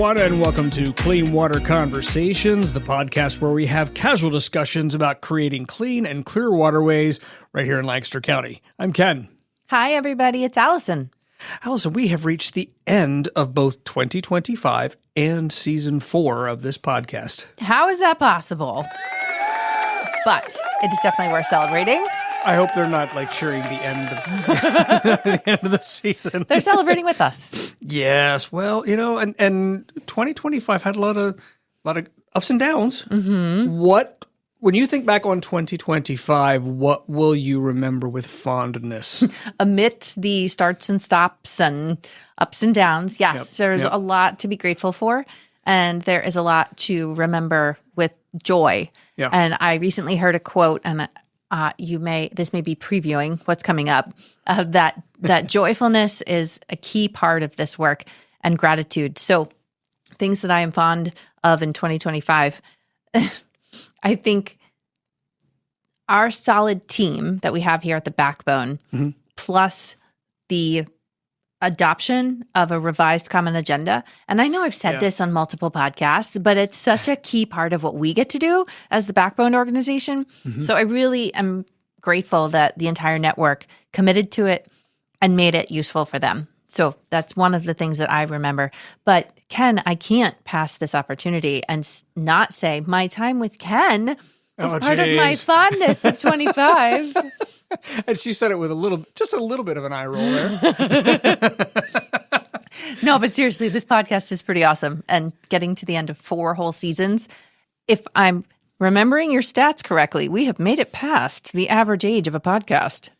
everyone, and welcome to Clean Water Conversations, the podcast where we have casual discussions about creating clean and clear waterways right here in Lancaster County. I'm Ken. Hi, everybody. It's Allison. Allison, we have reached the end of both 2025 and Season 4 of this podcast. How is that possible? But it is definitely worth celebrating. I hope they're not cheering the end of the end of the season. They're celebrating with us. Yes, well, and 2025 had a lot of ups and downs. Mm-hmm. When you think back on 2025, what will you remember with fondness? Amidst the starts and stops and ups and downs, yes, there's a lot to be grateful for, and there is a lot to remember with joy. Yeah. And I recently heard a quote, and this may be previewing what's coming up, that joyfulness is a key part of this work, and gratitude. So things that I am fond of in 2025, I think our solid team that we have here at the Backbone, mm-hmm. plus the adoption of a revised common agenda. And I know I've said this on multiple podcasts, but it's such a key part of what we get to do as the Backbone organization. Mm-hmm. So I really am grateful that the entire network committed to it and made it useful for them. So that's one of the things that I remember. But Ken, I can't pass this opportunity and not say my time with Ken is part of my fondness of 25. And she said it with just a little bit of an eye roll there. No, but seriously, this podcast is pretty awesome. And getting to the end of 4 whole seasons, if I'm remembering your stats correctly, we have made it past the average age of a podcast.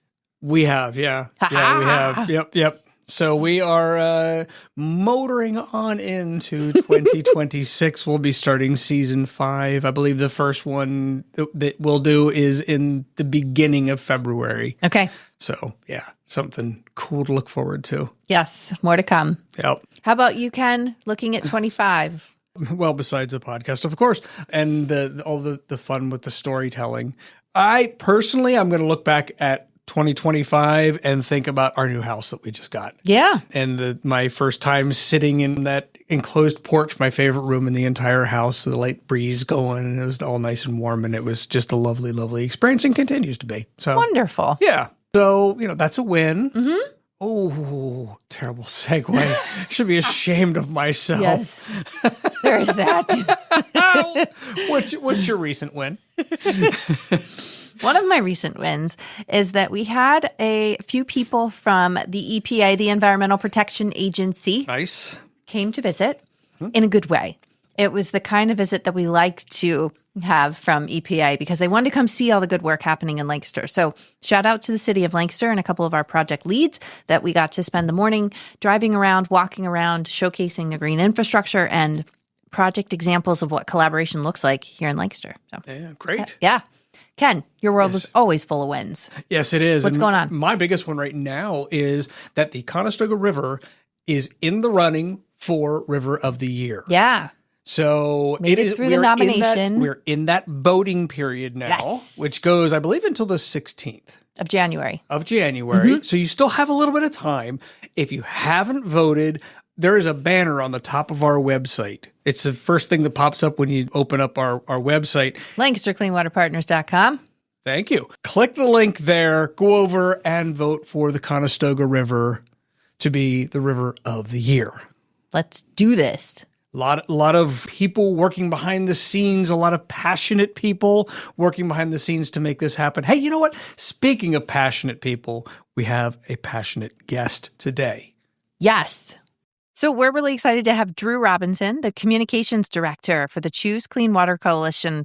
We have, yeah. Yeah, we have. Yep. So we are motoring on into 2026. We'll be starting season 5. I believe the first one that we'll do is in the beginning of February. Okay. So, yeah, something cool to look forward to. Yes, more to come. Yep. How about you, Ken, looking at 25? Well, besides the podcast, of course, and all the fun with the storytelling. I'm going to look back at 2025 and think about our new house that we just got. Yeah. And my first time sitting in that enclosed porch, my favorite room in the entire house, the light breeze going, and it was all nice and warm, and it was just a lovely, lovely experience and continues to be. So wonderful. Yeah. So, that's a win. Mm-hmm. Oh, terrible segue. Should be ashamed of myself. Yes. There is that. What's your recent win? One of my recent wins is that we had a few people from the EPA, the Environmental Protection Agency, came to visit in a good way. It was the kind of visit that we like to have from EPA because they wanted to come see all the good work happening in Lancaster. So shout out to the city of Lancaster and a couple of our project leads that we got to spend the morning driving around, walking around, showcasing the green infrastructure and project examples of what collaboration looks like here in Lancaster. So, yeah, great. Yeah. Ken, your world is always full of wins. Yes, it is. What's going on? My biggest one right now is that the Conestoga River is in the running for River of the Year. Yeah. So Made it through the nomination. We're in that voting period now, which goes, I believe, until the 16th. Of January. Mm-hmm. So you still have a little bit of time. If you haven't voted, there is a banner on the top of our website. It's the first thing that pops up when you open up our website. LancasterCleanWaterPartners.com. Thank you. Click the link there, go over and vote for the Conestoga River to be the River of the Year. Let's do this. A lot of people working behind the scenes, a lot of passionate people working behind the scenes to make this happen. Hey, you know what? Speaking of passionate people, we have a passionate guest today. Yes. So we're really excited to have Drew Robinson, the communications director for the Choose Clean Water Coalition.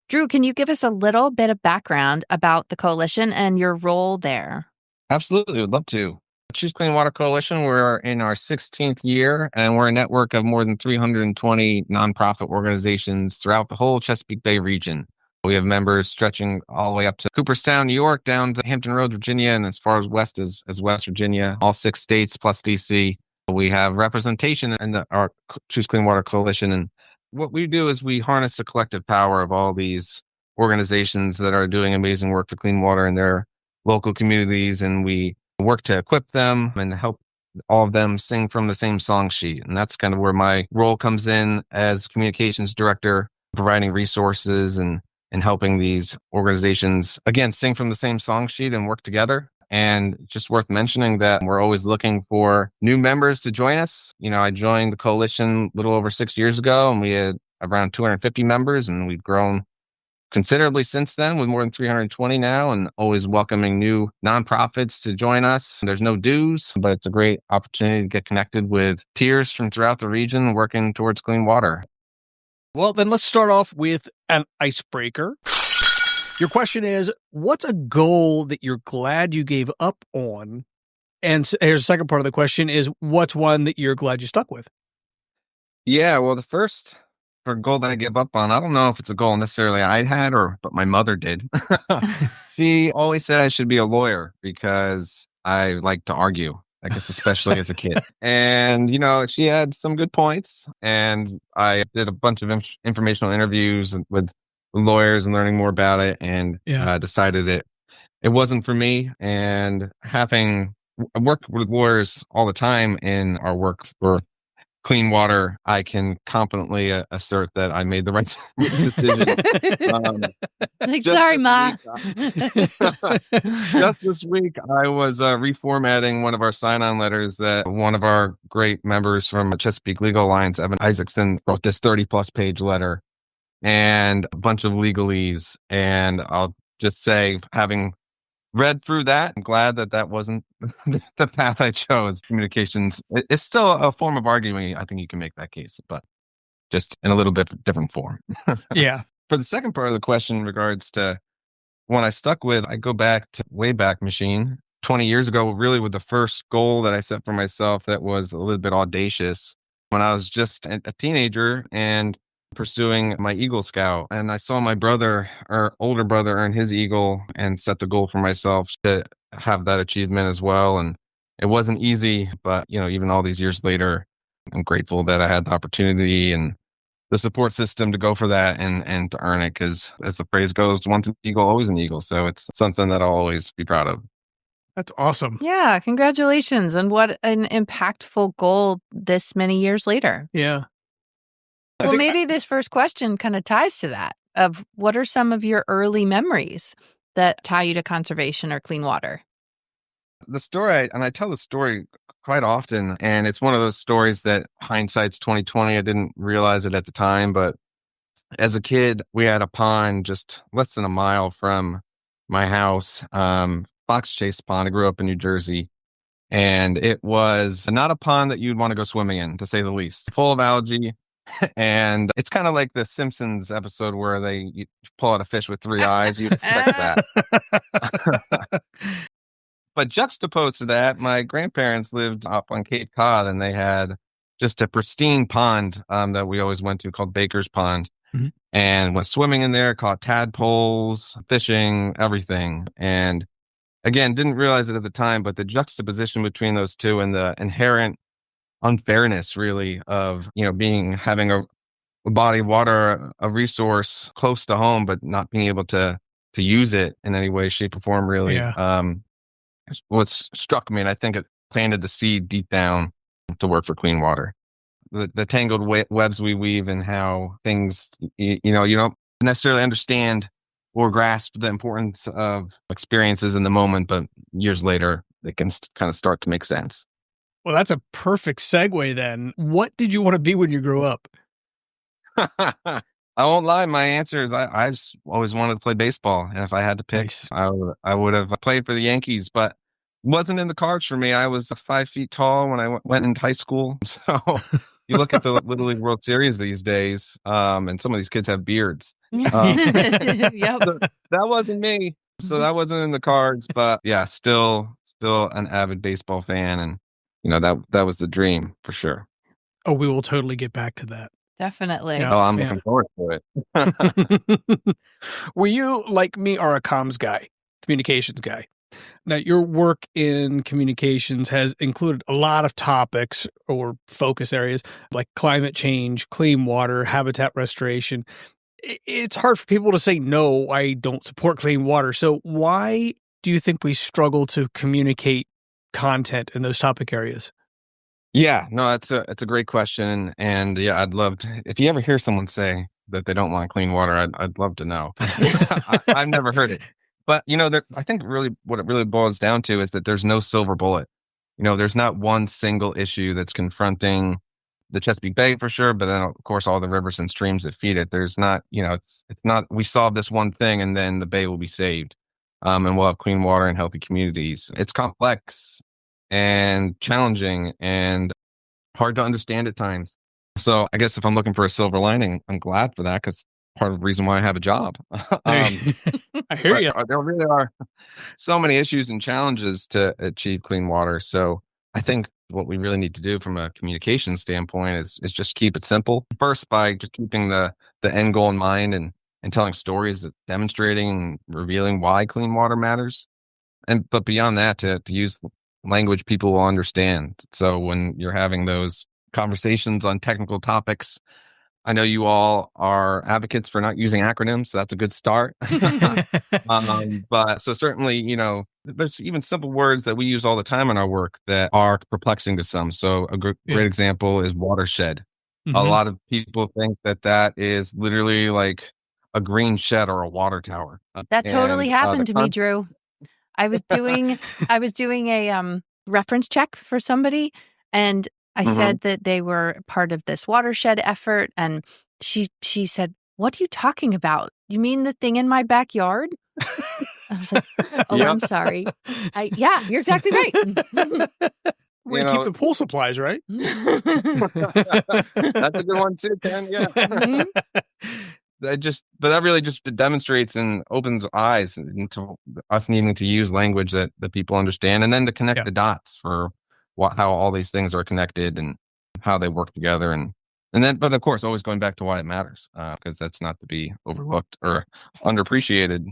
Drew, can you give us a little bit of background about the coalition and your role there? Absolutely. Would love to. Choose Clean Water Coalition, we're in our 16th year, and we're a network of more than 320 nonprofit organizations throughout the whole Chesapeake Bay region. We have members stretching all the way up to Cooperstown, New York, down to Hampton Roads, Virginia, and as far as west as West Virginia, all 6 states plus DC. We have representation in our Choose Clean Water Coalition. And what we do is we harness the collective power of all these organizations that are doing amazing work for clean water in their local communities. And we work to equip them and help all of them sing from the same song sheet. And that's kind of where my role comes in as communications director, providing resources and helping these organizations, again, sing from the same song sheet and work together. And just worth mentioning that we're always looking for new members to join us. I joined the coalition a little over 6 years ago, and we had around 250 members, and we've grown considerably since then with more than 320 now, and always welcoming new nonprofits to join us. There's no dues, but it's a great opportunity to get connected with peers from throughout the region working towards clean water. Well, then let's start off with an icebreaker. Your question is, what's a goal that you're glad you gave up on? And here's the second part of the question is, what's one that you're glad you stuck with? Yeah, well, the first goal that I gave up on, I don't know if it's a goal necessarily I had but my mother did. She always said I should be a lawyer because I like to argue, I guess, especially as a kid. And, she had some good points. And I did a bunch of informational interviews with lawyers and learning more about it, and decided it wasn't for me. And I work with lawyers all the time in our work for clean water, I can confidently assert that I made the right decision. Sorry, Ma. Just this week, I was reformatting one of our sign-on letters that one of our great members from Chesapeake Legal Alliance, Evan Isaacson, wrote this 30-plus page letter and a bunch of legalese. And I'll just say, having read through that, I'm glad that wasn't the path I chose. Communications, it's still a form of arguing. I think you can make that case, but just in a little bit different form. Yeah. For the second part of the question in regards to one I stuck with, I go back to Wayback Machine 20 years ago, really with the first goal that I set for myself that was a little bit audacious when I was just a teenager and pursuing my Eagle Scout. And I saw my older brother earn his Eagle and set the goal for myself to have that achievement as well. And it wasn't easy, but even all these years later, I'm grateful that I had the opportunity and the support system to go for that and to earn it. Because as the phrase goes, once an Eagle, always an Eagle. So it's something that I'll always be proud of. That's awesome. Yeah. Congratulations. And what an impactful goal this many years later. Yeah. Well, maybe this first question kind of ties to that, of what are some of your early memories that tie you to conservation or clean water? The story, and I tell the story quite often, and it's one of those stories that hindsight's 2020. I didn't realize it at the time, but as a kid, we had a pond just less than a mile from my house, Fox Chase Pond. I grew up in New Jersey. And it was not a pond that you'd want to go swimming in, to say the least. Full of algae. And it's kind of like the Simpsons episode where you pull out a fish with 3 eyes. You'd expect that. But juxtaposed to that, my grandparents lived up on Cape Cod, and they had just a pristine pond that we always went to called Baker's Pond. Mm-hmm. And went swimming in there, caught tadpoles, fishing, everything. And again, didn't realize it at the time, but the juxtaposition between those two and the inherent unfairness, really, of having a body of water, a resource close to home, but not being able to use it in any way, shape, or form, really, what struck me, and I think it planted the seed deep down to work for clean water. The tangled webs we weave and how things, you don't necessarily understand or grasp the importance of experiences in the moment, but years later, they can kind of start to make sense. Well, that's a perfect segue then. What did you want to be when you grew up? I won't lie. My answer is I just always wanted to play baseball. And if I had to pick, nice. I would have played for the Yankees, but it wasn't in the cards for me. I was 5 feet tall when I went into high school. So you look at the Little League World Series these days, and some of these kids have beards. Yep. So that wasn't me. So that wasn't in the cards, but yeah, still an avid baseball fan. And that was the dream for sure. Oh, we will totally get back to that. Definitely. Yeah. Oh, I'm looking forward to it. Were you, like me, are a comms guy, communications guy? Now, your work in communications has included a lot of topics or focus areas like climate change, clean water, habitat restoration. It's hard for people to say, no, I don't support clean water. So why do you think we struggle to communicate content in those topic areas? Yeah, no, it's a great question, and yeah, I'd love to, if you ever hear someone say that they don't want clean water, I'd love to know. I've never heard it, but I think really what it really boils down to is that there's no silver bullet. There's not one single issue that's confronting the Chesapeake Bay for sure, but then of course all the rivers and streams that feed it. There's not, it's not we solve this one thing and then the bay will be saved, and we'll have clean water and healthy communities. It's complex and challenging and hard to understand at times. So I guess if I'm looking for a silver lining, I'm glad for that because part of the reason why I have a job. I hear you. There really are so many issues and challenges to achieve clean water. So I think what we really need to do from a communication standpoint is just keep it simple. First, by just keeping the end goal in mind and telling stories, demonstrating and revealing why clean water matters. But beyond that, to use language people will understand. So when you're having those conversations on technical topics, I know you all are advocates for not using acronyms, so that's a good start. But so certainly, there's even simple words that we use all the time in our work that are perplexing to some. So a great example is watershed. Mm-hmm. A lot of people think that is literally like a green shed or a water tower. That totally happened to me, Drew. I was doing a reference check for somebody, and I said that they were part of this watershed effort, and she said, "What are you talking about? You mean the thing in my backyard?" I was like, "Oh, I'm sorry." Yeah, you're exactly right. Where you keep the pool supplies, right? That's a good one too, Ken. Yeah. Mm-hmm. But that really just demonstrates and opens eyes into us needing to use language that people understand, and then to connect the dots for how all these things are connected and how they work together, and then, but of course, always going back to why it matters, because that's not to be overlooked or underappreciated.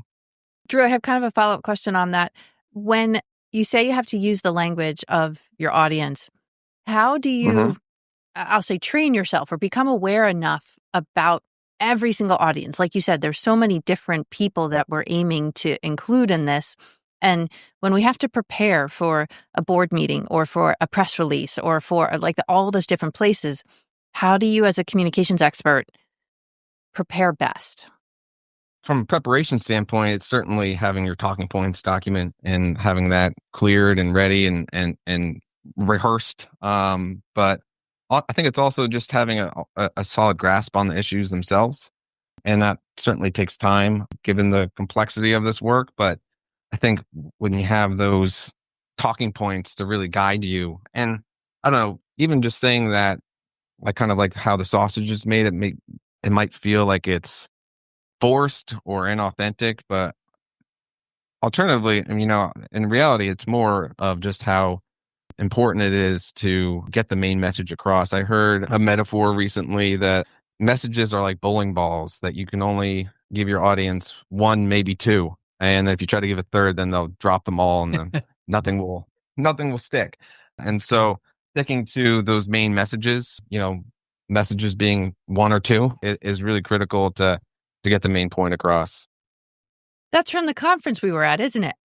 Drew, I have kind of a follow-up question on that. When you say you have to use the language of your audience, how do you, I'll say, train yourself or become aware enough about every single audience? Like you said, there's so many different people that we're aiming to include in this. And when we have to prepare for a board meeting or for a press release or for all those different places, how do you as a communications expert prepare best? From a preparation standpoint, it's certainly having your talking points document and having that cleared and ready and rehearsed. But I think it's also just having a solid grasp on the issues themselves. And that certainly takes time given the complexity of this work. But I think when you have those talking points to really guide you, and I don't know, even just saying that, like kind of like how the sausage is made, it might feel like it's forced or inauthentic, but alternatively, in reality, it's more of just how important it is to get the main message across. I heard a metaphor recently that messages are like bowling balls that you can only give your audience one, maybe two. And if you try to give a third, then they'll drop them all and then nothing will stick. And so sticking to those main messages, messages being one or two is really critical to get the main point across. That's from the conference we were at, isn't it?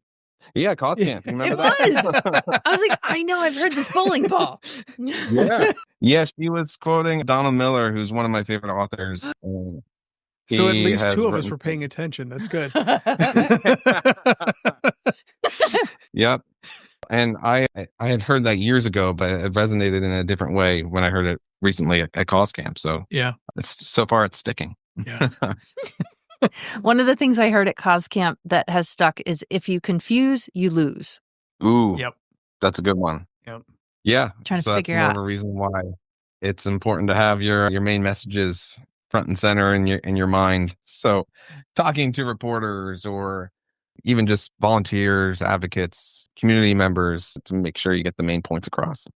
Yeah, Cause Camp. Remember that? Was. I was like, I know, I've heard this bowling ball. Yeah, she was quoting Donald Miller, who's one of my favorite authors. So at least two of us were paying attention. That's good. Yep. And I had heard that years ago, but it resonated in a different way when I heard it recently at Cause Camp. So yeah, so far it's sticking. Yeah. One of the things I heard at Cause Camp that has stuck is if you confuse, you lose. Ooh, yep, that's a good one. Yep. Yeah, trying to figure out. That's more of a reason why it's important to have your main messages front and center in your mind. So, talking to reporters or even just volunteers, advocates, community members to make sure you get the main points across.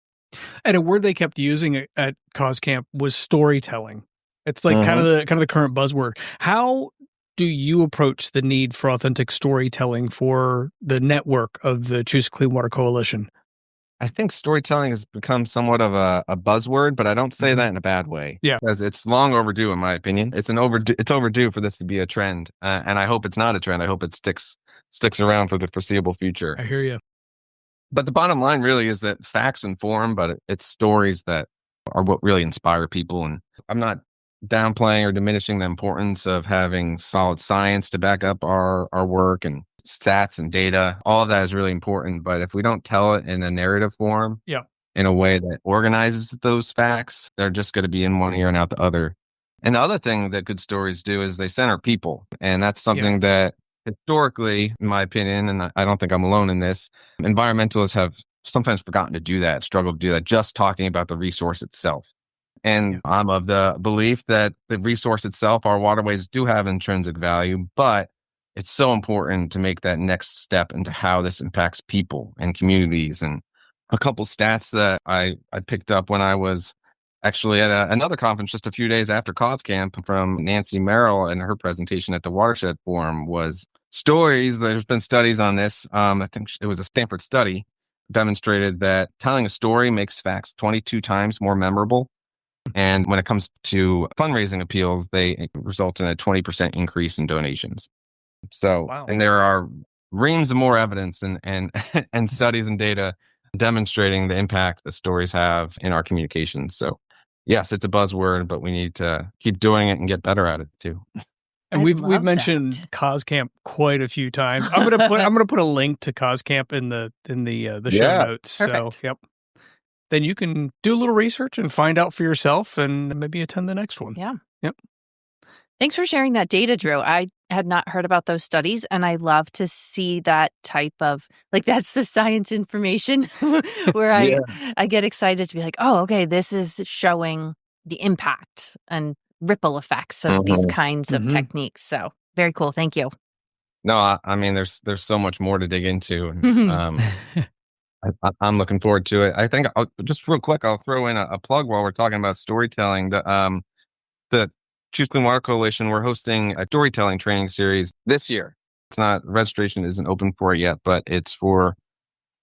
And a word they kept using at Cause Camp was storytelling. It's like kind of the current buzzword. How do you approach the need for authentic storytelling for the network of the Choose Clean Water Coalition? I think storytelling has become somewhat of a buzzword, but I don't say that in a bad way. Yeah, because it's long overdue, in my opinion. It's overdue for this to be a trend, and I hope it's not a trend. I hope it sticks around for the foreseeable future. I hear you. But the bottom line really is that facts inform, but it's stories that are what really inspire people. And I'm not downplaying or diminishing the importance of having solid science to back up our work, and stats and data. All of that is really important. But if we don't tell it in a narrative form, in a way that organizes those facts, they're just going to be in one ear and out the other. And the other thing that good stories do is they center people. And that's something that historically, in my opinion, and I don't think I'm alone in this, environmentalists have sometimes forgotten to do that, struggled to do that, just talking about the resource itself. And I'm of the belief that the resource itself, our waterways, do have intrinsic value, but it's so important to make that next step into how this impacts people and communities. And a couple stats that I picked up when I was actually at another conference just a few days after Cause Camp from Nancy Merrill, and her presentation at the Watershed Forum was stories. There's been studies on this. I think it was a Stanford study demonstrated that telling a story makes facts 22 times more memorable. And when it comes to fundraising appeals, they result in a 20% increase in donations. So, and there are reams of more evidence and and studies and data demonstrating the impact that stories have in our communications. So, yes, it's a buzzword, but we need to keep doing it and get better at it too. And we've mentioned Cause Camp quite a few times. I'm gonna put a link to Cause Camp in the show notes. Perfect. So, then you can do a little research and find out for yourself, and maybe attend the next one. Yeah. Yep. Thanks for sharing that data, Drew. I had not heard about those studies, and I love to see that type of, like, that's the science information where I get excited to be like, oh, okay, this is showing the impact and ripple effects of these kinds of techniques. So very cool. Thank you. No, I mean, there's so much more to dig into. And, I'm looking forward to it. I think just real quick, I'll throw in a plug while we're talking about storytelling. The Choose Clean Water Coalition, we're hosting a storytelling training series this year. Registration isn't open for it yet, but it's for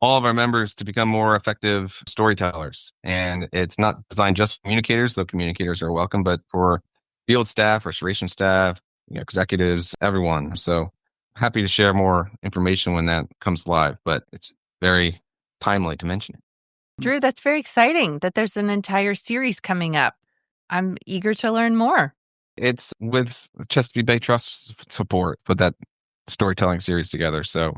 all of our members to become more effective storytellers. And it's not designed just for communicators, though communicators are welcome, but for field staff, restoration staff, executives, everyone. So happy to share more information when that comes live, but it's very timely to mention it. Drew, that's very exciting that there's an entire series coming up. I'm eager to learn more. It's with Chesapeake Bay Trust support, put that storytelling series together. So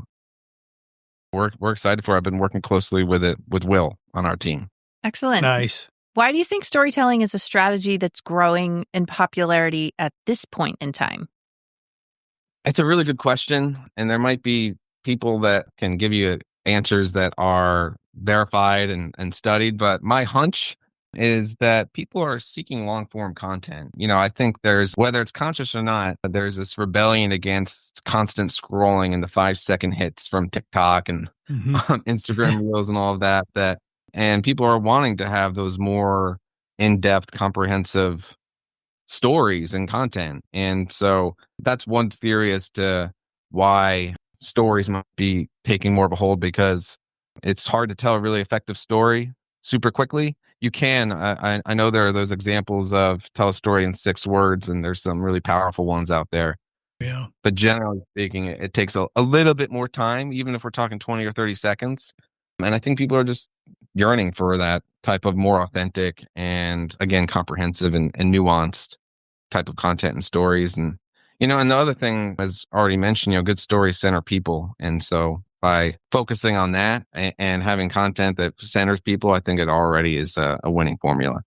we're excited for it. I've been working closely with Will on our team. Excellent. Nice. Why do you think storytelling is a strategy that's growing in popularity at this point in time? It's a really good question. And there might be people that can give you answers that are verified and studied, but my hunch is that people are seeking long form content. I think whether it's conscious or not, there's this rebellion against constant scrolling and the 5-second hits from TikTok and Instagram Reels and all of that, and people are wanting to have those more in-depth, comprehensive stories and content. And so that's one theory as to why stories might be taking more of a hold, because it's hard to tell a really effective story super quickly. You can, I know there are those examples of tell a story in 6 words, and there's some really powerful ones out there. Yeah. But generally speaking, it takes a little bit more time, even if we're talking 20 or 30 seconds. And I think people are just yearning for that type of more authentic and, again, comprehensive and nuanced type of content and stories. And and the other thing, as already mentioned, good stories center people. And so by focusing on that and having content that centers people, I think it already is a winning formula.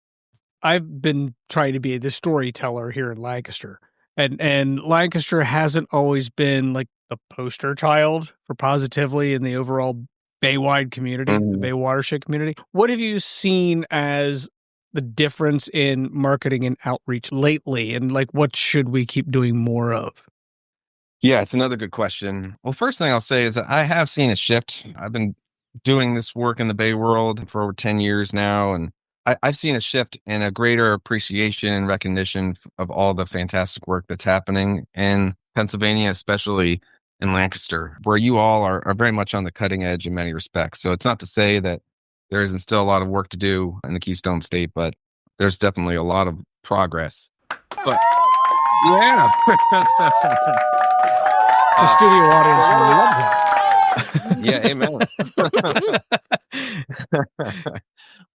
I've been trying to be the storyteller here in Lancaster. And Lancaster hasn't always been like the poster child for positively in the overall Baywide community, the Bay watershed community. What have you seen as the difference in marketing and outreach lately? And what should we keep doing more of? Yeah, it's another good question. Well, first thing I'll say is that I have seen a shift. I've been doing this work in the Bay world for over 10 years now, and I've seen a shift in a greater appreciation and recognition of all the fantastic work that's happening in Pennsylvania, especially in Lancaster, where you all are very much on the cutting edge in many respects. So it's not to say that there isn't still a lot of work to do in the Keystone State, but there's definitely a lot of progress. But yeah. The studio audience loves that. Yeah, amen.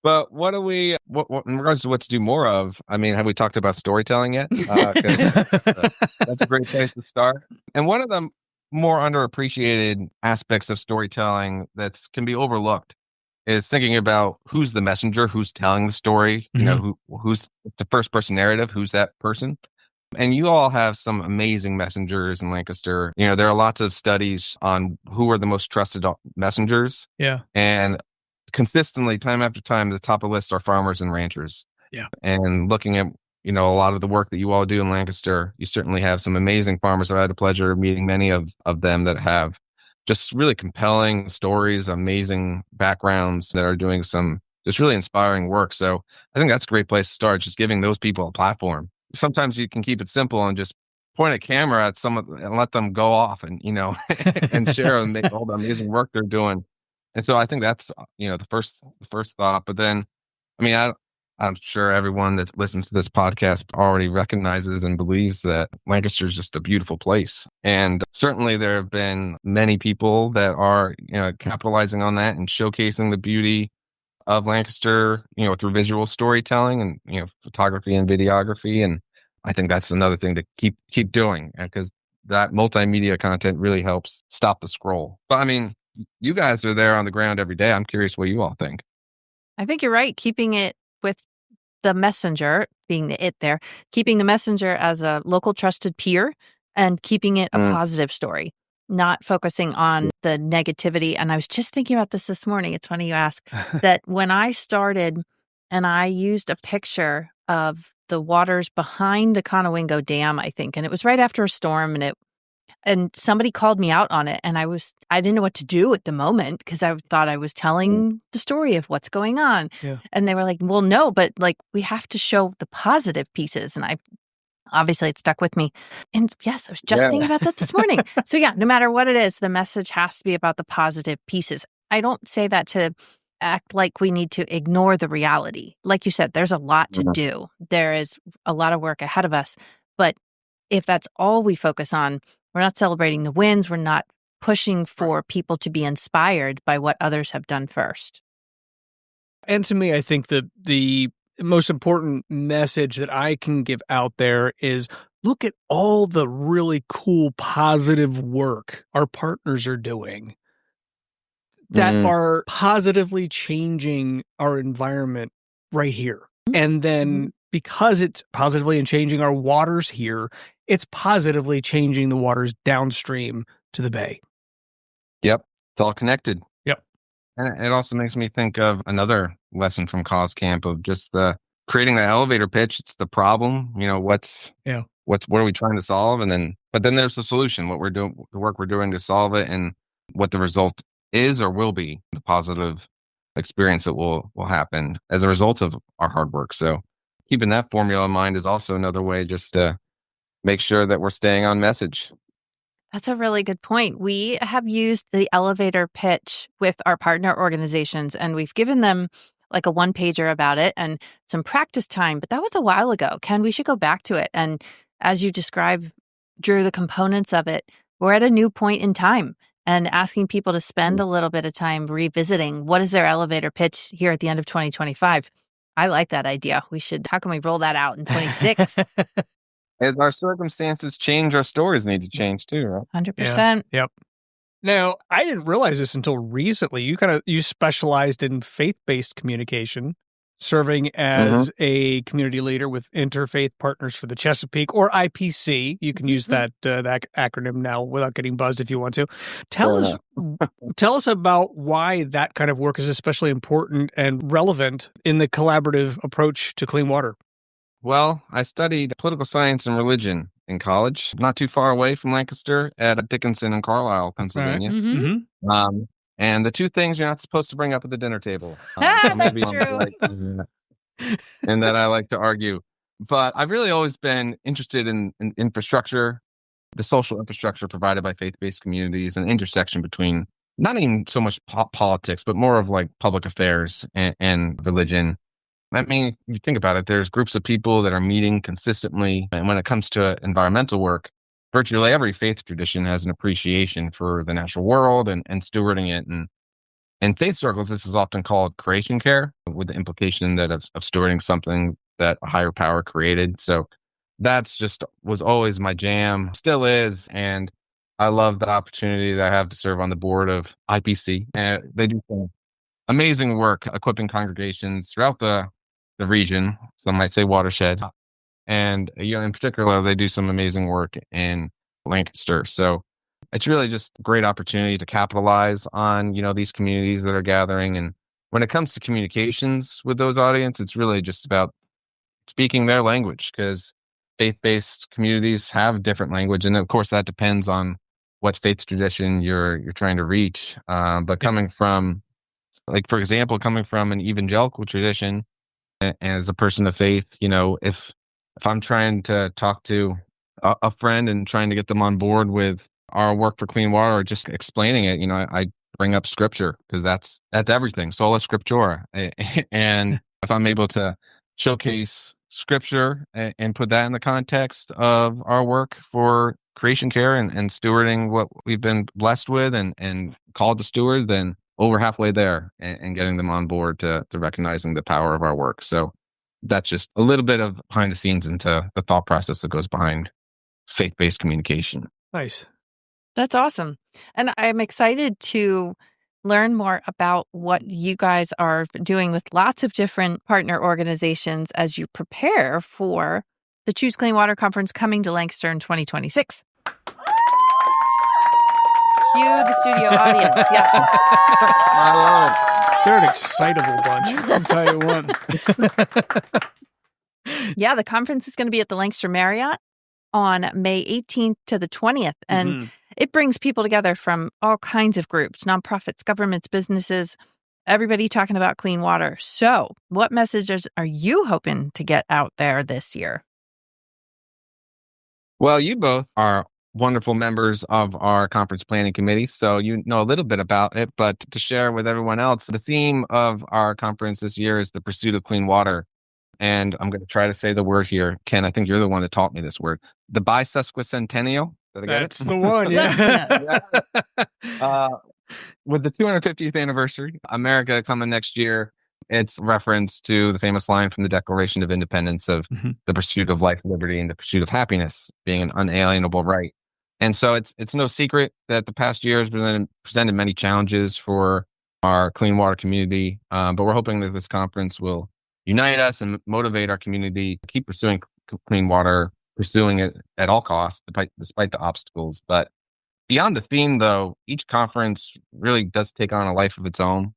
But what do we, what in regards to what to do more of? I mean, have we talked about storytelling yet? 'Cause, that's a great place to start. And one of the more underappreciated aspects of storytelling that can be overlooked is thinking about who's the messenger, who's telling the story, you know, who's the first person narrative, who's that person. And you all have some amazing messengers in Lancaster. You know, there are lots of studies on who are the most trusted messengers. Yeah. And consistently, time after time, the top of the list are farmers and ranchers. Yeah. And looking at, you know, a lot of the work that you all do in Lancaster, you certainly have some amazing farmers. I've had the pleasure of meeting many of them that have just really compelling stories, amazing backgrounds, that are doing some just really inspiring work. So I think that's a great place to start, just giving those people a platform. Sometimes you can keep it simple and just point a camera at someone and let them go off and, you know, and share and make all the amazing work they're doing. And so I think that's, you know, the first thought. But then, I mean, I'm sure everyone that listens to this podcast already recognizes and believes that Lancaster is just a beautiful place. And certainly there have been many people that are, you know, capitalizing on that and showcasing the beauty of Lancaster, you know, through visual storytelling and, you know, photography and videography. And I think that's another thing to keep doing, because that multimedia content really helps stop the scroll. But I mean, you guys are there on the ground every day. I'm curious what you all think. I think you're right. Keeping it with the messenger, being the it there, keeping the messenger as a local trusted peer and keeping it a positive story, not focusing on the negativity. And I was just thinking about this morning. It's funny you ask that when I started and I used a picture of the waters behind the Conowingo Dam, I think, and it was right after a storm, and somebody called me out on it, and I didn't know what to do at the moment because I thought I was telling the story of what's going on. Yeah. And they were like, well, no, but like we have to show the positive pieces. And obviously it stuck with me. And yes, I was just thinking about that this morning. So yeah, no matter what it is, the message has to be about the positive pieces. I don't say that to act like we need to ignore the reality. Like you said, there's a lot to do. There is a lot of work ahead of us. But if that's all we focus on, we're not celebrating the wins. We're not pushing for people to be inspired by what others have done first. And to me, I think the most important message that I can give out there is look at all the really cool, positive work our partners are doing that are positively changing our environment right here. And then because it's positively changing our waters here, it's positively changing the waters downstream to the bay. Yep. It's all connected. Yep. And it also makes me think of another lesson from Cause Camp of just creating the elevator pitch. It's the problem, you know, what are we trying to solve? But then there's the solution, what we're doing, the work we're doing to solve it, and what the result is or will be, the positive experience that will happen as a result of our hard work. So keeping that formula in mind is also another way just to make sure that we're staying on message. That's a really good point. We have used the elevator pitch with our partner organizations, and we've given them like a one-pager about it and some practice time, but that was a while ago. Ken, we should go back to it. And as you described, Drew, the components of it, we're at a new point in time and asking people to spend a little bit of time revisiting what is their elevator pitch here at the end of 2025. I like that idea. How can we roll that out in 26? As our circumstances change, our stories need to change too, right? 100%. Yeah. Yep. Now, I didn't realize this until recently. You specialized in faith-based communication, serving as a community leader with Interfaith Partners for the Chesapeake, or IPC. You can use that acronym now without getting buzzed if you want to. Tell us about why that kind of work is especially important and relevant in the collaborative approach to clean water. Well, I studied political science and religion in college, not too far away from Lancaster at Dickinson in Carlisle, Pennsylvania. Right. And the two things you're not supposed to bring up at the dinner table. So maybe true. And that I like to argue. But I've really always been interested in infrastructure, the social infrastructure provided by faith-based communities, and intersection between not even so much politics, but more of like public affairs and religion. I mean, if you think about it, there's groups of people that are meeting consistently. And when it comes to environmental work, virtually every faith tradition has an appreciation for the natural world and stewarding it. And in faith circles, this is often called creation care, with the implication that of stewarding something that a higher power created. So that's just was always my jam, still is. And I love the opportunity that I have to serve on the board of IPC. And they do some amazing work equipping congregations throughout the region. Some might say watershed. And, in particular, they do some amazing work in Lancaster. So it's really just a great opportunity to capitalize on, these communities that are gathering. And when it comes to communications with those audience, it's really just about speaking their language, because faith-based communities have different language. And of course, that depends on what faith tradition you're trying to reach. But coming from, for example, coming from an evangelical tradition, and as a person of faith, if I'm trying to talk to a friend and trying to get them on board with our work for clean water, or just explaining it, I bring up scripture, because that's everything. Sola scriptura. And if I'm able to showcase scripture and put that in the context of our work for creation care and stewarding what we've been blessed with and called to steward, then we're halfway there and getting them on board to recognizing the power of our work. So that's just a little bit of behind the scenes into the thought process that goes behind faith-based communication. Nice. That's awesome. And I'm excited to learn more about what you guys are doing with lots of different partner organizations as you prepare for the Choose Clean Water Conference coming to Lancaster in 2026. Cue the studio audience. Yes. I love it. They're an excitable bunch, I'll tell you what. Yeah, the conference is going to be at the Lancaster Marriott on May 18th to the 20th. And it brings people together from all kinds of groups, nonprofits, governments, businesses, everybody talking about clean water. So what messages are you hoping to get out there this year? Well, you both are wonderful members of our conference planning committee, so you know a little bit about it. But to share with everyone else, the theme of our conference this year is the pursuit of clean water. And I'm going to try to say the word here. Ken, I think you're the one that taught me this word. The bisesquicentennial. That's the one, yeah. With the 250th anniversary, America coming next year, it's reference to the famous line from the Declaration of Independence of the pursuit of life, liberty, and the pursuit of happiness being an unalienable right. And so it's no secret that the past year has presented many challenges for our clean water community, but we're hoping that this conference will unite us and motivate our community to keep pursuing clean water, pursuing it at all costs, despite the obstacles. But beyond the theme, though, each conference really does take on a life of its own.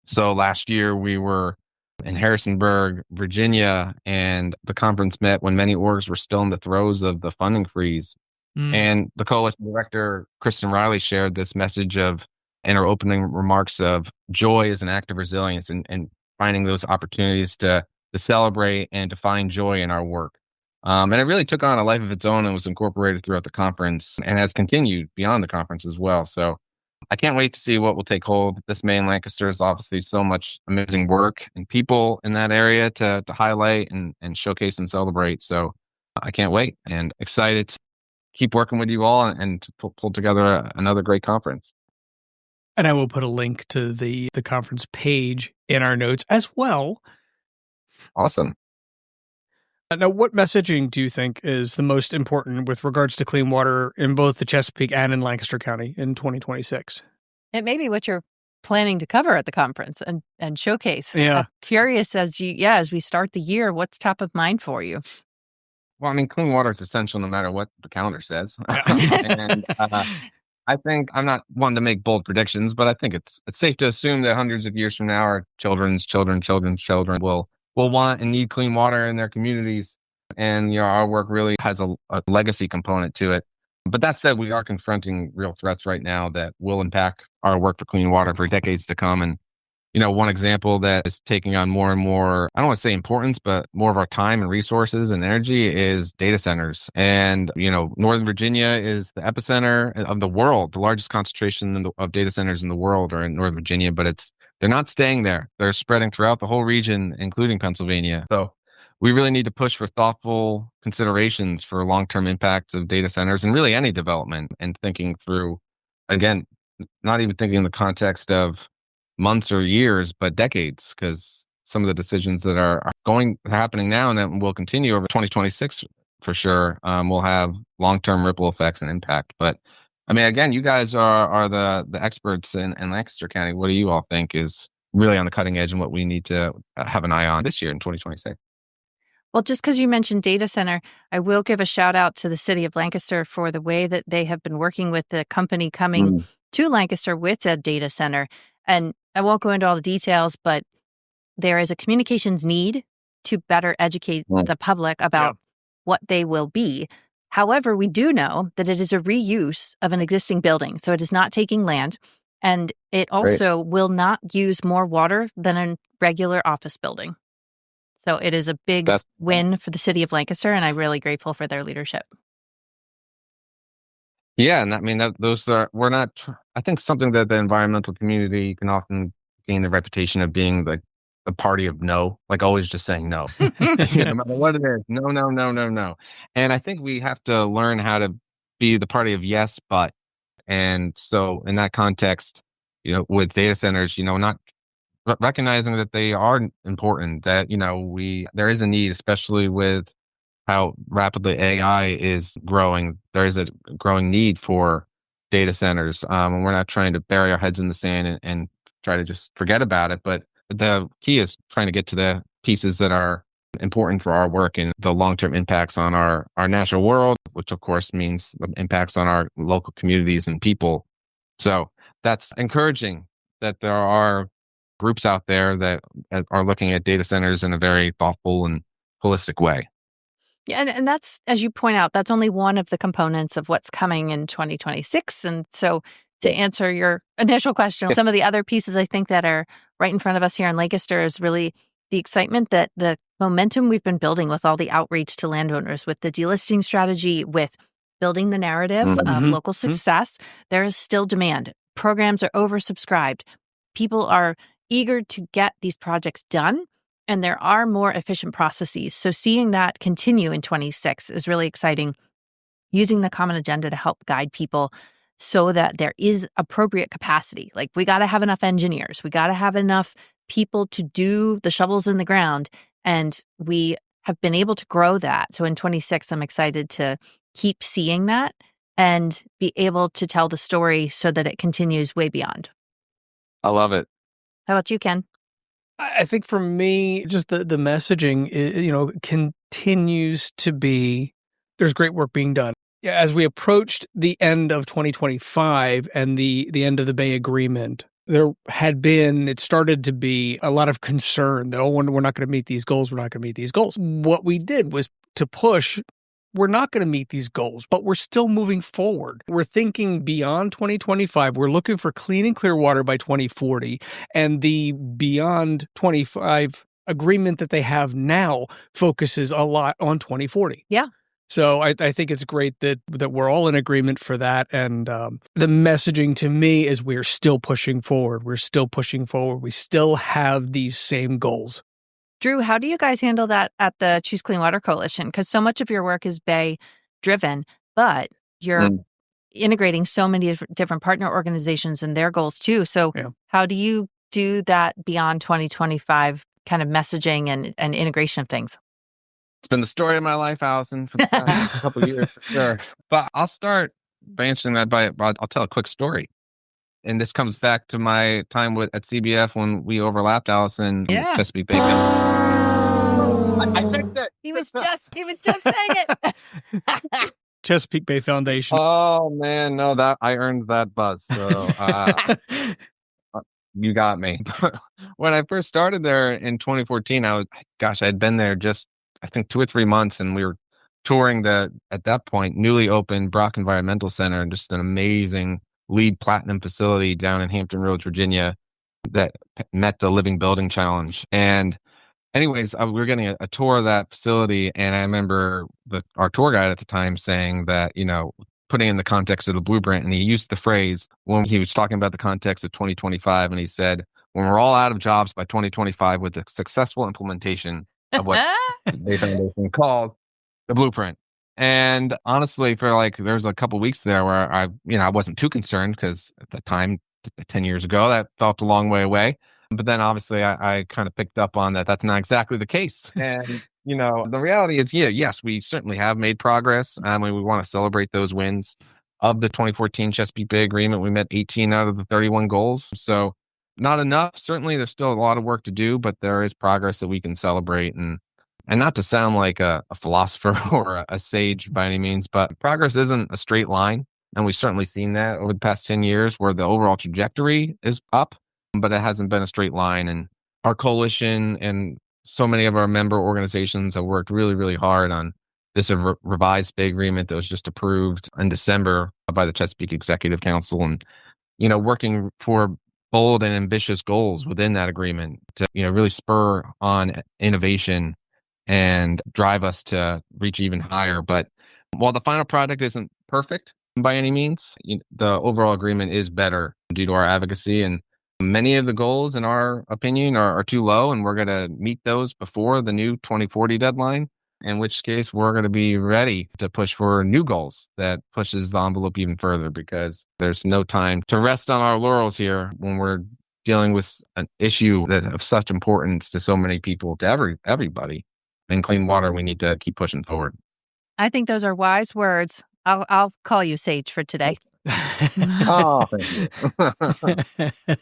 So last year we were in Harrisonburg, Virginia, and the conference met when many orgs were still in the throes of the funding freeze. And the coalition director, Kristen Riley, shared this message in her opening remarks of joy as an act of resilience and finding those opportunities to celebrate and to find joy in our work. And it really took on a life of its own and was incorporated throughout the conference and has continued beyond the conference as well. So I can't wait to see what will take hold this May in Lancaster. Is obviously so much amazing work and people in that area to highlight and showcase and celebrate. So I can't wait and excited to keep working with you all and to pull together another great conference. And I will put a link to the conference page in our notes as well. Awesome. Now, what messaging do you think is the most important with regards to clean water in both the Chesapeake and in Lancaster County in 2026? It may be what you're planning to cover at the conference and showcase. Yeah. I'm curious as we start the year, what's top of mind for you? Well, I mean, clean water is essential no matter what the calendar says. And I think I'm not one to make bold predictions, but I think it's safe to assume that hundreds of years from now, our children's children will want and need clean water in their communities. And our work really has a legacy component to it. But that said, we are confronting real threats right now that will impact our work for clean water for decades to come. And one example that is taking on more and more, I don't want to say importance, but more of our time and resources and energy is data centers. And, Northern Virginia is the epicenter of the world. The largest concentration of data centers in the world are in Northern Virginia, but they're not staying there. They're spreading throughout the whole region, including Pennsylvania. So we really need to push for thoughtful considerations for long-term impacts of data centers and really any development, and thinking through, again, not even thinking in the context of months or years, but decades, because some of the decisions that are happening now and that will continue over 2026 for sure will have long-term ripple effects and impact. But I mean, again, you guys are the experts in Lancaster County. What do you all think is really on the cutting edge and what we need to have an eye on this year in 2026? Well, just because you mentioned data center, I will give a shout out to the city of Lancaster for the way that they have been working with the company coming to Lancaster with a data center. And I won't go into all the details, but there is a communications need to better educate the public about what they will be. However, we do know that it is a reuse of an existing building. So it is not taking land, and it also will not use more water than a regular office building. So it is a big win for the city of Lancaster, and I'm really grateful for their leadership. Yeah, and I mean, we're not, I think something that the environmental community can often gain the reputation of being like a party of no, like always just saying no. No matter what it is, no, no, no, no, no. And I think we have to learn how to be the party of yes, but. And so in that context, with data centers, not recognizing that they are important, that, there is a need, especially with how rapidly AI is growing. There is a growing need for data centers. And we're not trying to bury our heads in the sand and try to just forget about it. But the key is trying to get to the pieces that are important for our work and the long-term impacts on our natural world, which of course means the impacts on our local communities and people. So that's encouraging that there are groups out there that are looking at data centers in a very thoughtful and holistic way. Yeah, and that's, as you point out, that's only one of the components of what's coming in 2026. And so to answer your initial question, some of the other pieces I think that are right in front of us here in Lancaster is really the excitement that the momentum we've been building with all the outreach to landowners, with the delisting strategy, with building the narrative of local success. There is still demand. Programs are oversubscribed. People are eager to get these projects done, and there are more efficient processes. So seeing that continue in 26 is really exciting, using the common agenda to help guide people so that there is appropriate capacity. Like, we got to have enough engineers. We got to have enough people to do the shovels in the ground. And we have been able to grow that. So in 26, I'm excited to keep seeing that and be able to tell the story so that it continues way beyond. I love it. How about you, Ken? I think for me, just the messaging, continues to be, there's great work being done. As we approached the end of 2025 and the end of the Bay Agreement, it started to be a lot of concern that, we're not going to meet these goals. We're not going to meet these goals. What we did was to push, we're not going to meet these goals, but we're still moving forward. We're thinking beyond 2025. We're looking for clean and clear water by 2040. And the beyond 25 agreement that they have now focuses a lot on 2040. Yeah. So I think it's great that we're all in agreement for that. And the messaging to me is we're still pushing forward. We're still pushing forward. We still have these same goals. Drew, how do you guys handle that at the Choose Clean Water Coalition? Because so much of your work is Bay driven, but you're integrating so many different partner organizations and their goals too. So how do you do that beyond 2025 kind of messaging and integration of things? It's been the story of my life, Allison, for the past couple of years, for sure. But I'll start by answering that I'll tell a quick story. And this comes back to my time at CBF when we overlapped, Allison, Chesapeake Bay. I picked it. He was just saying it. Chesapeake Bay Foundation. Oh man, no, I earned that buzz. So you got me. When I first started there in 2014, I had been there just, I think, 2 or 3 months, and we were touring at that point, newly opened Brock Environmental Center, and just an amazing LEED Platinum facility down in Hampton Roads, Virginia, that met the Living Building Challenge. And anyways, we were getting a tour of that facility, and I remember our tour guide at the time saying that, putting in the context of the blueprint, and he used the phrase when he was talking about the context of 2025, and he said, when we're all out of jobs by 2025 with a successful implementation, of what the Bay Foundation calls the blueprint. And honestly, there was a couple weeks there where I wasn't too concerned because at the time, 10 years ago, that felt a long way away. But then obviously I kind of picked up on that. That's not exactly the case. And, the reality is, yes, we certainly have made progress. We want to celebrate those wins. Of the 2014 Chesapeake Bay Agreement, we met 18 out of the 31 goals. So not enough. Certainly, there's still a lot of work to do, but there is progress that we can celebrate. And not to sound like a philosopher or a sage by any means, but progress isn't a straight line. And we've certainly seen that over the past 10 years where the overall trajectory is up, but it hasn't been a straight line. And our coalition and so many of our member organizations have worked really, really hard on this revised Bay Agreement that was just approved in December by the Chesapeake Executive Council, and working for bold and ambitious goals within that agreement to really spur on innovation and drive us to reach even higher. But while the final product isn't perfect by any means, the overall agreement is better due to our advocacy. And many of the goals, in our opinion, are too low, and we're going to meet those before the new 2040 deadline, in which case we're going to be ready to push for new goals that pushes the envelope even further, because there's no time to rest on our laurels here when we're dealing with an issue that of such importance to so many people, to everybody. In clean water, we need to keep pushing forward. I think those are wise words. I'll call you Sage for today. Oh, thank you.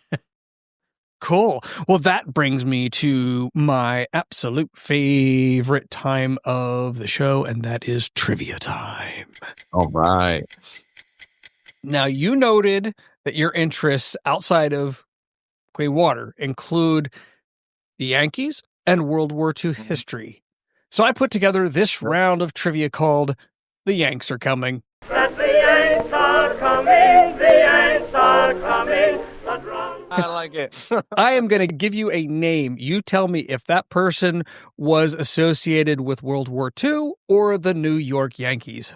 Cool. Well, that brings me to my absolute favorite time of the show, and that is trivia time. All right. Now, you noted that your interests outside of clean water include the Yankees and World War II history. So I put together this round of trivia called The Yanks Are Coming. That the Yanks are coming, the Yanks are coming. I like it. I am going to give you a name. You tell me if that person was associated with World War II or the New York Yankees.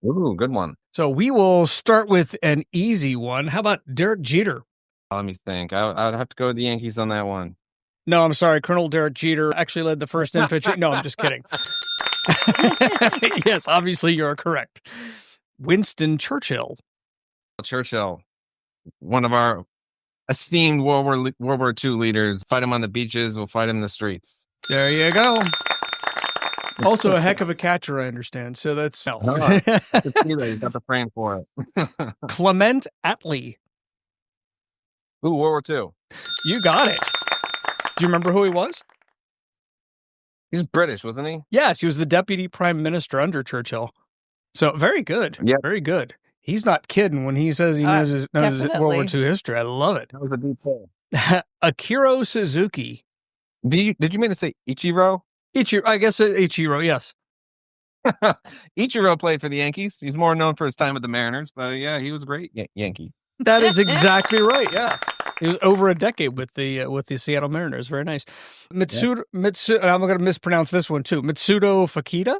Ooh, good one. So we will start with an easy one. How about Derek Jeter? Let me think. I'd have to go with the Yankees on that one. No, I'm sorry. Colonel Derek Jeter actually led the first infantry. No, I'm just kidding. Yes, obviously you're correct. Winston Churchill. Churchill, one of our esteemed World War II leaders. Fight him on the beaches, we'll fight him in the streets. There you go. Also a heck of a catcher, I understand. So that's... You got the frame for it. Clement Attlee. Ooh, World War II. You got it. Do you remember who he was? He's British, wasn't he? Yes, he was the deputy prime minister under Churchill. So very good. Yeah, very good. He's not kidding when he says he knows his World War II history. I love it. That was a deep pull. Akira Suzuki. Did you mean to say Ichiro? I guess Ichiro, yes. Ichiro played for the Yankees. He's more known for his time with the Mariners, but yeah, he was a great Yankee. That is exactly right. Yeah, he was over a decade with the Seattle Mariners. Very nice. Mitsudo. I'm going to mispronounce this one too. Mitsudo Fakita.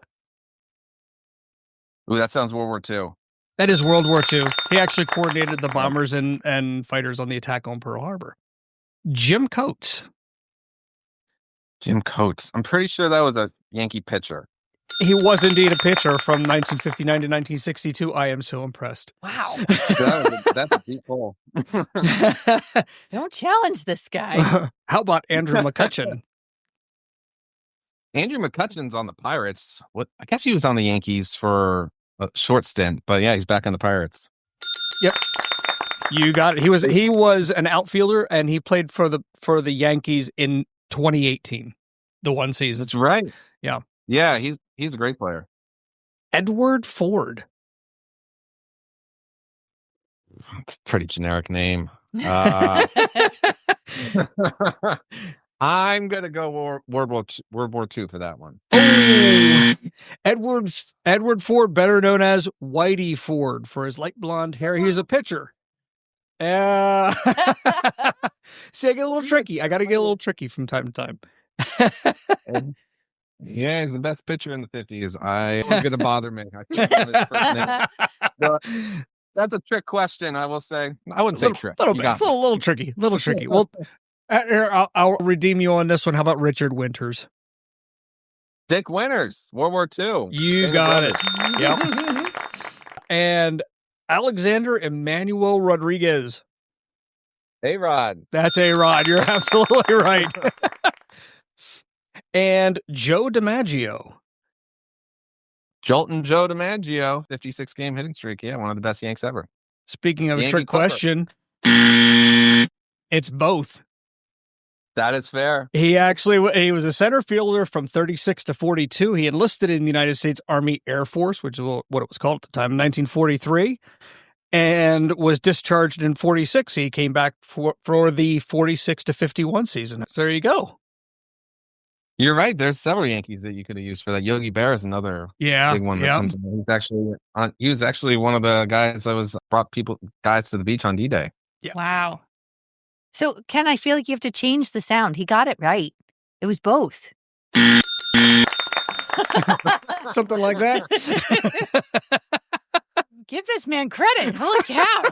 Ooh, that sounds World War II. That is World War II. He actually coordinated the bombers and fighters on the attack on Pearl Harbor. Jim Coates. Jim Coates. I'm pretty sure that was a Yankee pitcher. He was indeed a pitcher from 1959 to 1962. I am so impressed. Wow. That's a deep pull. Don't challenge this guy. How about Andrew McCutcheon? Andrew McCutcheon's on the Pirates. I guess he was on the Yankees for a short stint, but yeah, he's back on the Pirates. Yep. You got it. He was an outfielder, and he played for the Yankees in 2018, the one season. That's right. Yeah. Yeah, he's a great player. Edward Ford. It's a pretty generic name. I'm gonna go World War II for that one. Oh, Edward Ford, better known as Whitey Ford, for his light blonde hair. He's a pitcher. See, I get a little tricky. I got to get a little tricky from time to time. Yeah, he's the best pitcher in the 50s. It's going to bother me. I can't remember his first name. That's a trick question, I will say. I wouldn't say trick. It's a little tricky. Well, I'll redeem you on this one. How about Richard Winters? Dick Winters, World War II. You got it. Yep. And Alexander Emmanuel Rodriguez. A-Rod. That's A-Rod. You're absolutely right. And Joe DiMaggio. Joltin' Joe DiMaggio, 56-game hitting streak. Yeah, one of the best Yanks ever. Speaking of a trick question, it's both. That is fair. He was a center fielder from 36 to 42. He enlisted in the United States Army Air Force, which is what it was called at the time, in 1943, and was discharged in 46. He came back for the 46 to 51 season. So there you go. You're right. There's several Yankees that you could have used for that. Yogi Berra is another big one. That comes in. He was actually one of the guys that brought guys to the beach on D-Day. Yeah. Wow. So, Ken, I feel like you have to change the sound. He got it right. It was both. Something like that. Give this man credit. Holy cow.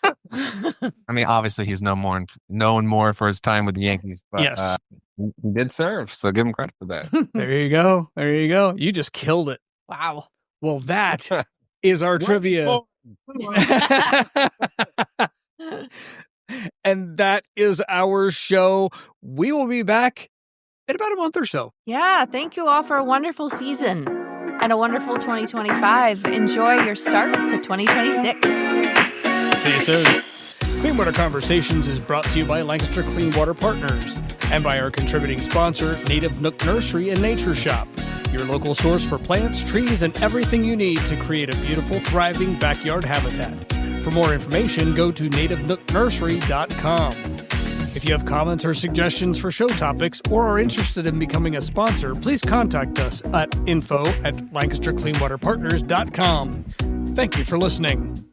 I mean, obviously, he's known more for his time with the Yankees. But, yes. He did serve, so give him credit for that. There you go. There you go. You just killed it. Wow. Well, that is our trivia. And that is our show. We will be back in about a month or so. Yeah, thank you all for a wonderful season and a wonderful 2025. Enjoy your start to 2026. See you soon. Clean Water Conversations is brought to you by Lancaster Clean Water Partners and by our contributing sponsor, Native Nook Nursery and Nature Shop, your local source for plants, trees, and everything you need to create a beautiful, thriving backyard habitat. For more information, go to nativenooknursery.com. If you have comments or suggestions for show topics or are interested in becoming a sponsor, please contact us at info@lancastercleanwaterpartners.com. Thank you for listening.